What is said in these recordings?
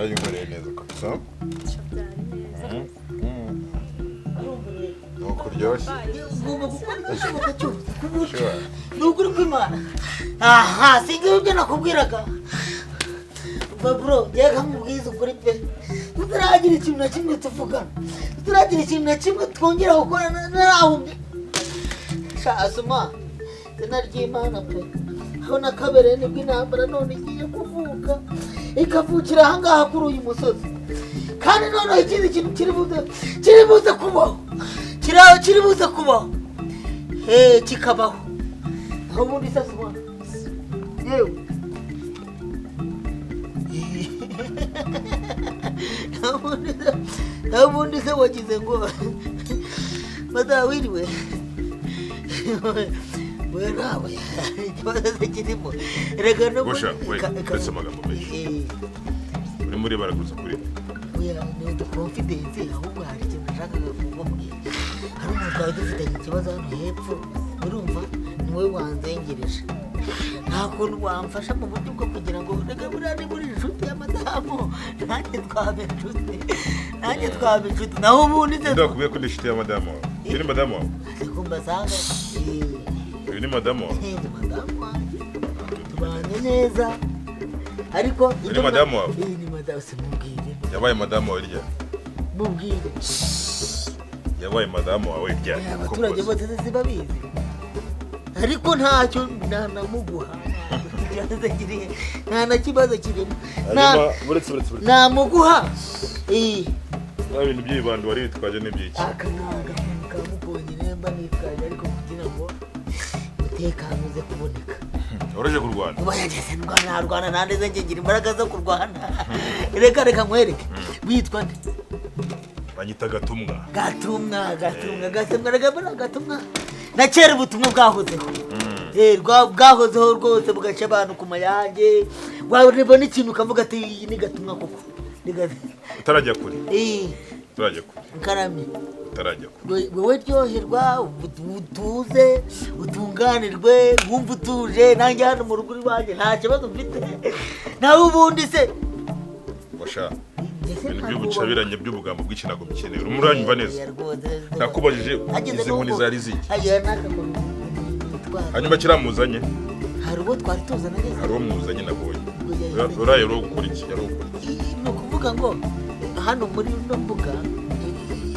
urayinkoreye neza kabisa nuko uryoshye ugomba gukora igishoboka cyose ni ukuri kw'Imana aha sinzi ibyo nakubwiraga bro yega nkubwiza ukuri pe tutaragira ikintu na kimwe tuvugana tutaragira ikintu na kimwe twongera gukora narahumye shasuma izina ry'Imana pe aho nakabereye nibwo intambara none igiye kuvuka ikavukira ahangaha kuri uyu musozi kandi noneho ikindi kintu kiri buze kubaho kiri buze kubaho kikabaho aho ubundi sasuma yewe ubundi se wagize ngo madawiriwe we nawe ikibazo se kirimo reka no gusha wese amagambo menshi uri muri baraguza kuri ni the confidence ahubwo hari ikintu nashakaga kukubwira hari umuntu twari dufitanye ikibazo hano hepfo urumva niwe wanzengereje nta kuntu wamfasha mu buryo bwo kugira ngo reka buriya ni muri inshuti ya madamu nanjye twaba inshuti naho ubundi se ndakubwiye ko ndi inshuti ya madamu wawe iyo ni madamu wawe kumbasanga iyo ni madamu wawe tubanye neza ariko ni madamu wawe ni madamu se mubwire yabaye madamu wawe rya mubwire yabaye madamu wawe rya abaturage bose babizi ariko ntacyo nanamuguha nta na kibazo kirimo namuguha nta bintu by'ibibando wari witwaje n'ibyiki akananga kamubonye nemba nitwaje ariko kugira ngo umutekano uze kuboneka uraje kurwana uba yageze ntarwana nandeze ngira imbaraga zo kurwana reka nkwereke witwa nde banyita gatumwa gatumwa na kera ubutumwa bwahozeho bwahozeho rwose bugaca abantu ku mayange wabona ikintu ukavuga ati iyi ni gatumwa koko utarajya kure nkaramye utarajya kure wowe ryoherwa utuze utunganirwe wumva utuje nanjye hano mu rugo iwanjye nta kibazo mfite nawe ubundi se washa ibintu by'ubucabiranye by'ubugambo bw'iki ntabwo bikeneye urimo uranyumva neza nakubajije izi nkoni zari ziki hanyuma kiramuzanye hari uwo twari tuzana neza hari uwo mwuzanye nabonye uraye ro gukora iki ni ukuvuga ngo hano muri ino mbuga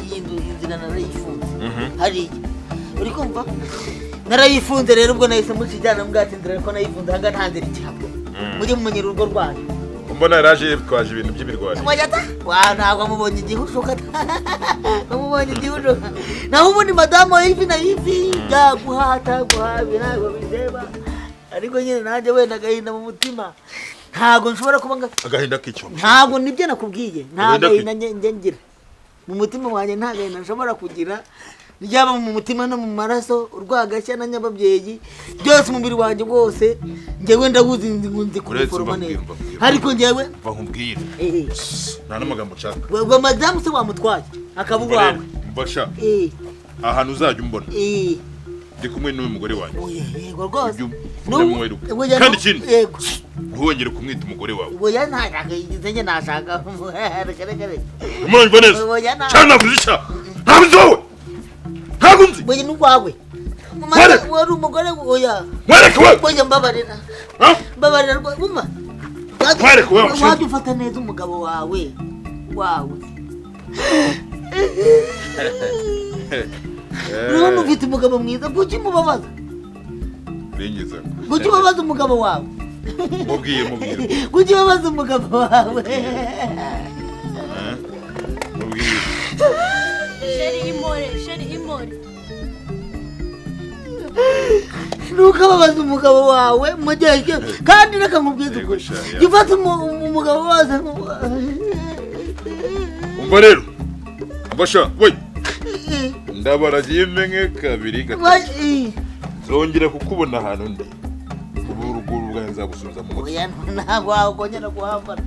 iyi nzira narayifunze hariya uri kumva narayifunze rero ubwo nahise mucijyana mbwatindira ko nayifunze hanga ntanzira ikihabwa mujye mumenyera urugo rwanyu mbona yaraje twaje ibintu by'imirwano ntabwo mubonye igihushuka naho ubundi madamu hivi na hivi byaguhata guhabi ntabwo bindeba ariko nyine nanjye wenda agahinda mu mutima ntabwo nshobora kuba agahinda k'icyo ntabwo nibyo nakubwiye nta gahinda njye ngira mu mutima wanjye nta gahinda nshobora kugira ryaba mu mutima no mu maraso urwagashya na nyababyeyi byose umubiri wanjye wose njyewe ndahuze nzi kubiforoma neza ariko njyewe nkubwire nta n'amagambo nshaka ubwo madamu se wamutwaye akaba uwawe mbasha ahantu uzajya umbona ndi kumwe n'uyu mugore wanjye yego rwose kandi ikindi ntuwongere kumwita umugore wawe oya ntashaka yigize njye nashaka umuranyumva neza cyane navuze icyaha ntabwo nzi wowe ntabwo nzi oya n'uwawe wari umugore oya mwereke we oya mbabarira rwuma mwereke we wajya ufata neza umugabo wawe urabona ufite umugabo mwiza kuki mubabaza ringiza kuki ubabaza umugabo wawe mubwiye kuki ubabaza umugabo wawe mubwiye sheri imore ntukababaza umugabo wawe mu gihe kandi reka nkubwize ukuri jya ufata umugabo wawe umva rero mbasha we ndabaragiye menye kabiri gatatu nzongera kukubona ahantu ndi ubu uruguru bwanjye nzagusubiza mu mutwe ntabwo wakongera kuhambara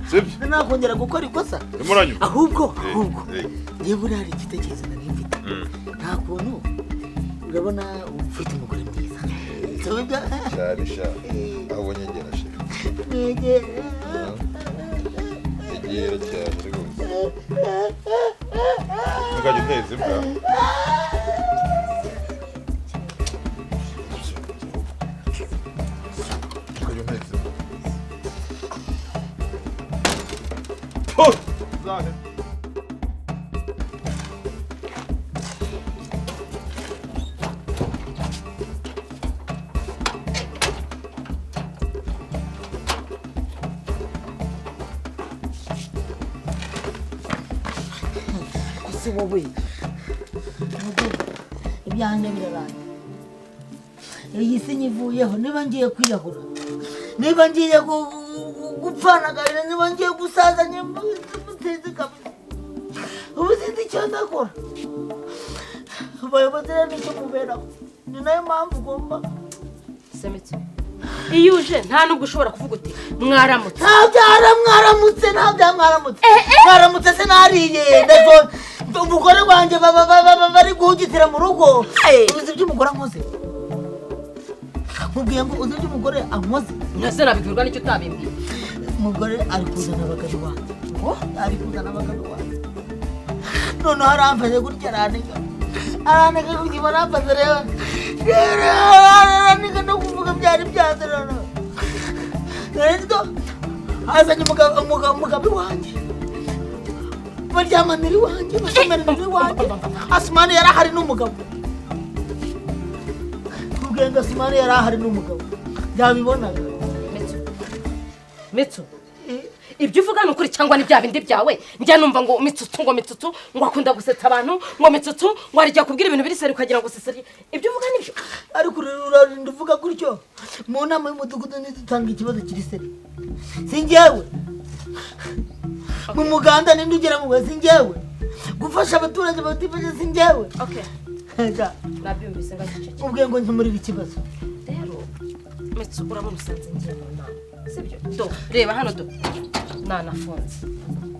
nakongera gukora ikosa ahubwo niba uri hari igitekerezo nari mfite nta kuntu urabona ufite umugore mwiza cyane aho nyegera shefu yera cyane rwose ukajya uteza imbwa ukajya uteza imbwa zahe wowe ibyanjye birarangiye iyi si nyivuyeho niba ngiye kwiyahura niba ngiye gupfanagarira niba ngiye gusaza mutezi kabisa ubu sinzi icyo ndakora abayobozi rero nicyo muberaho ni nayo mpamvu ugomba Semitsu iyo uje nta nubwo ushobora kuvuga uti mwaramutse mwaramutse se nariye umugore wanjye bari guhugitira mu rugo uzi ibyo umugore ankoze mubwiye ngo uzi ibyo umugore ankoze ntase nabibwirwa n'icyo utabimbwiye umugore ari kuzana abagabo wanjye noneho aramfashe gutya arantega gutya baramfashe rero arantega no kuvuga byari byanze rero azanye umugabo wanjye baryamanira iwanjye basomerera iwanjye Asumani yari ahari n'umugabo ubwenge Asumani yari ahari n'umugabo byabibonaga Mitsu ibyo uvuga ni ukuri cyangwa ni bya bindi byawe njya numva ngo Mitsutsu ngo akunda gusetsa abantu ngo Mitsutsu ngo arijya kubwira ibintu biri seri ukagira ngo seseri ibyo uvuga nibyo ariko urarinda uvuga gutyo mu nama y'umudugudu ntidutanga ikibazo kiri seri si njyewe mu muganda ninde ugera mu wese njyewe gufasha abaturage batifashe si njyewe okay nabyumvise ngaceceke ubwiye ngo nkemurire ikibazo rero Mitsu urabona usanze ngiye mu nama sibyo do reba hano do nanafunze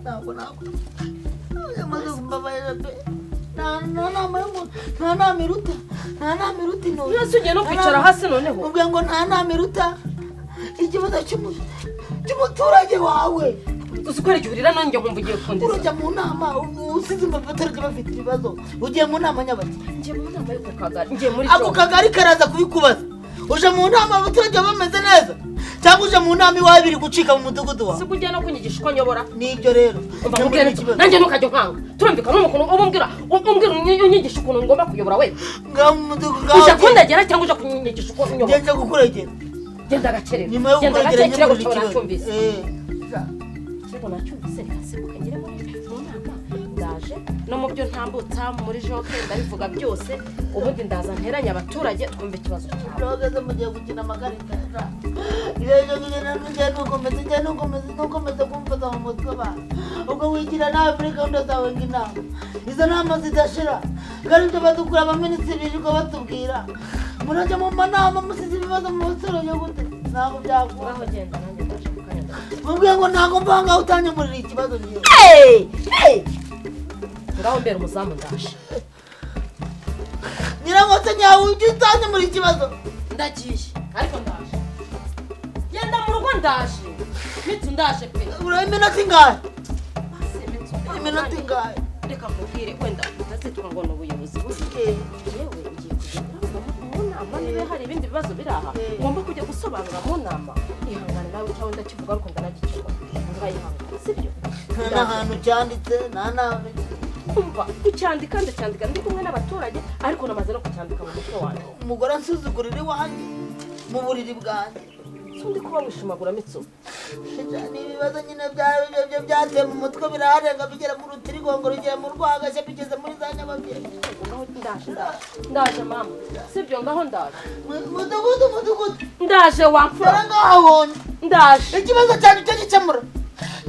ntabwo yamaze kumbabarira pe nta nama iruta inoze yose ugiye no kwicara hasi noneho ubwiye ngo nta nama iruta ikibazo cy'umuturage wawe uzi ko ari gihurira none njye nkumva ugiye kundeza urajya mu nama usize abaturage bafite ibibazo ugiye mu nama nyabaki ngiye mu nama y'uko kagari ngiye muri ako kagari karaza kubikubaza uje mu nama abaturage bameze neza cyangwa uje mu nama iwawe biri gucika mu mudugudu wawe si kujya no kunyigisha uko nyobora nibyo rero nanjye ntukajya nkanga turumvikana n'umuntu umbwira unyigisha ukuntu ngomba kuyobora we uje kundagera cyangwa uje kunyigisha uko nyobora ngende gukuregera genda gakerera nyuma yo kukuregera ikirego cyawe nacyumvise ikirego nacyumvise reka sibuka ngire mu nama ndaje no mu byo ntambutsa muri joke ndabivuga byose ubundi ndaza nteranya abaturage twumve ikibazo cyabo bageze mugiye gukina amakarita ntukomeze kumfata mu mutwe abantu ubwo wigira nawe muri gahunda zawe ng'inama izo nama zidashira kandi ibyo badukura abaminisitiri birirwa batubwira murajya mu manama musize ibibazo mu baturage gute ntabwo byakura genda nanjye ndaje mu kanya mubwiye ngo ntabwo mbanga utanyemurira ikibazo ngiye ngaho mbere umuzamu ndaje nyirangose nyawe ujye utanyemurira ikibazo ndagiye ariko ndaje genda mu rugo ndaje Mitsu ndaje pe ureba iminota ingahe iminota ingahe reka nkubwire wenda utazitwa ngo ni ubuyobozi bubi yewe ngiye kugenda mu nama niba hari ibindi bibazo biri aha ngomba kujya gusobanura mu nama ihangane nawe cyangwa ndakivuga ariko ndanagikemura ngayihangane sibyo nta hantu cyanditse nta nama umva kucyandika ndacyandika ndi kumwe n'abaturage ariko namaze no kucyandika mu mutwe wanjye umugore ansuzugurira iwanjye mu buriri bwanjye sundi kuba wishimagura Mitsu ni ibibazo nyine byo byateye mu mutwe biraharenga bigera mu rutirigongo rugera mu rwagashya bigeze muri za nyababyeyi ngaho ndaje mama sibyo ngaho ndaje mudugudu ndaje wamfura ngahabonye ndaje ikibazo cyane cyo gikemura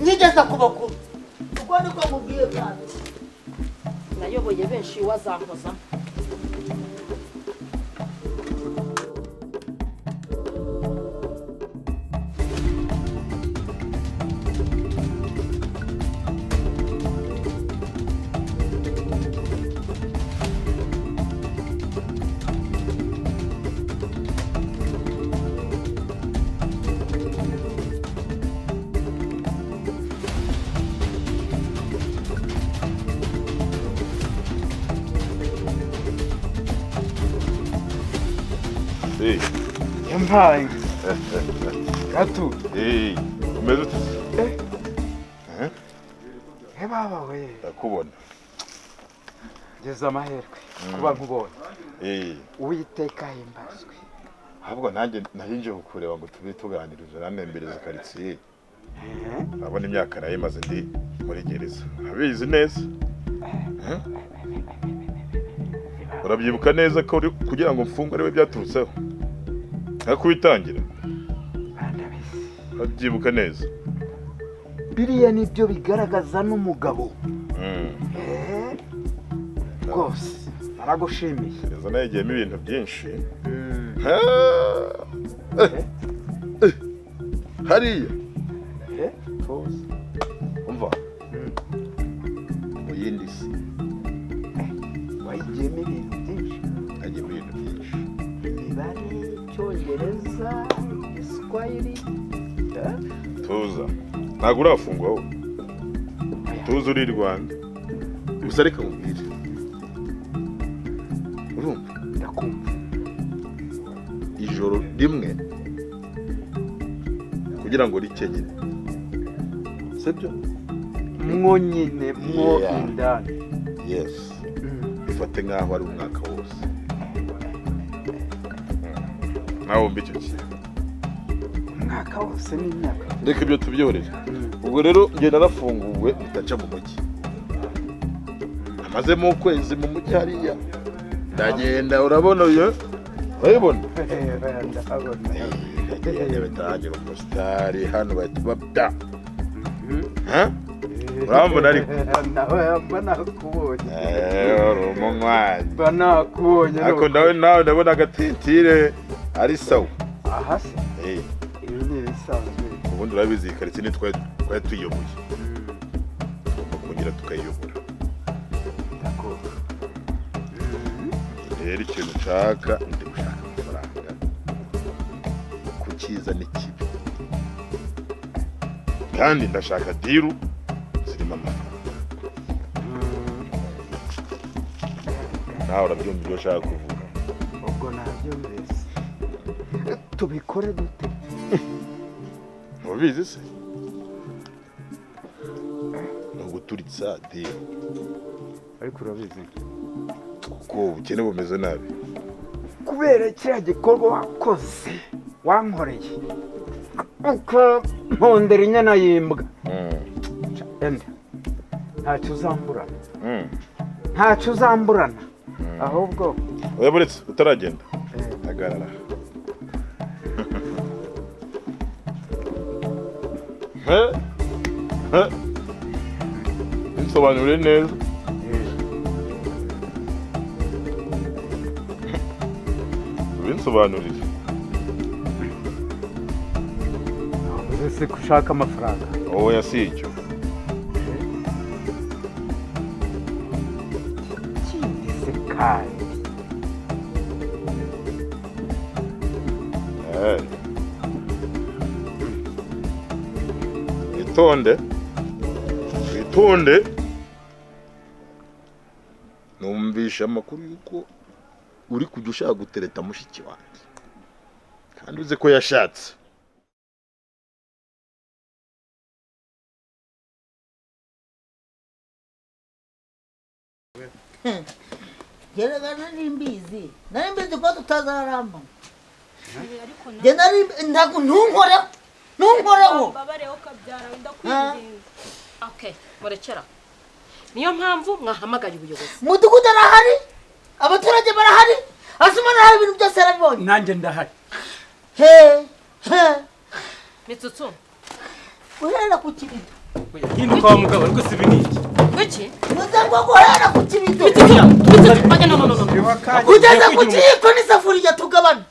nkigeza ku bakuru uko niko mubwiye kandi nayoboye benshi wazampoza yampaye gato umeze ute baba we ndakubona ngeze amahirwe kuba nkubonye uwiteka himbazwe ahubwo nanjye nahinje kukureba ngo tube tuganirije nanembereza karitsiye abona imyaka nayo imaze ndi muri gereza abizi neza urabyibuka neza ko kugira ngo mfungwe ariwe byaturutseho nkakubitangira urabyibuka neza biriya nibyo bigaragaza n'umugabo rwose aragushimiye gereza nayo igiyemo ibintu byinshi hariya umva mu yindi si wayigiyemo ibintu byinshi agiyemo ibintu byinshi imibare icyongereza igiswahili tuza ntabwo urafungwa wowe tuza uri i Rwanda gusa reka mubwire urumva ndakumva ijoro rimwe kugira ngo rikenyere sibyo mwo nyine mwo indani yes bifate nk'aho ari umwaka wose nawe wumva icyo kintu umwaka wose n'imyaka reka ibyo tubyorere ubwo rero njye narafunguwe bitaca mu mujyi amazemo ukwezi mu mujyi hariya ndagenda urabona uyu urabibona ndagenda bitagira umusitari hano bahita babya urambona ariko nawe mba nakubonye uri umunywanyi mba nakubonye ariko nawe ndabona agatitire ari sawa aha se ibi ni ibisanzwe ubundi urabizi iyi karitsiye ni twari tuyiyoboye kongera tukayiyobora rero ikintu nshaka ndi gushaka amafaranga ku cyiza n'ikibi kandi ndashaka diru zirimo amafaranga nawe urabyumva ibyo ushaka kuvuga ubwo nabyo mbese tubikore dute ntubizi se ni uguturitsa diru ariko urabizi kuko ubukene bumeze nabi kubera kiriya gikorwa wakoze wankoreye uko mpondera inyana y'imbwa enda ntacyo uzamburana ntacyo uzamburana ahubwo oya buretse utaragenda hagarara nsobanurire neza binsobanurire ese ko ushaka amafaranga oya si icyo kindi se kandi witonde numvisha amakuru yuko uri kujya ushaka gutereta mushiki wanjye kandi uzi ko yashatse gereza nari mbizi ko tutazarambana ntunkoreho okay murekera niyo mpamvu mwahamagaye ubuyobozi umudugudu arahari abaturage barahari asuma naho ibintu byose arabibonye nanjye ndahari Mitsutsu guhera ku kibido hinduka wa mugabo ariko si biniki iki muzangwa guhera ku kibido Mitsutsu no kugeza ku kiyiko n'isafuriya tugabana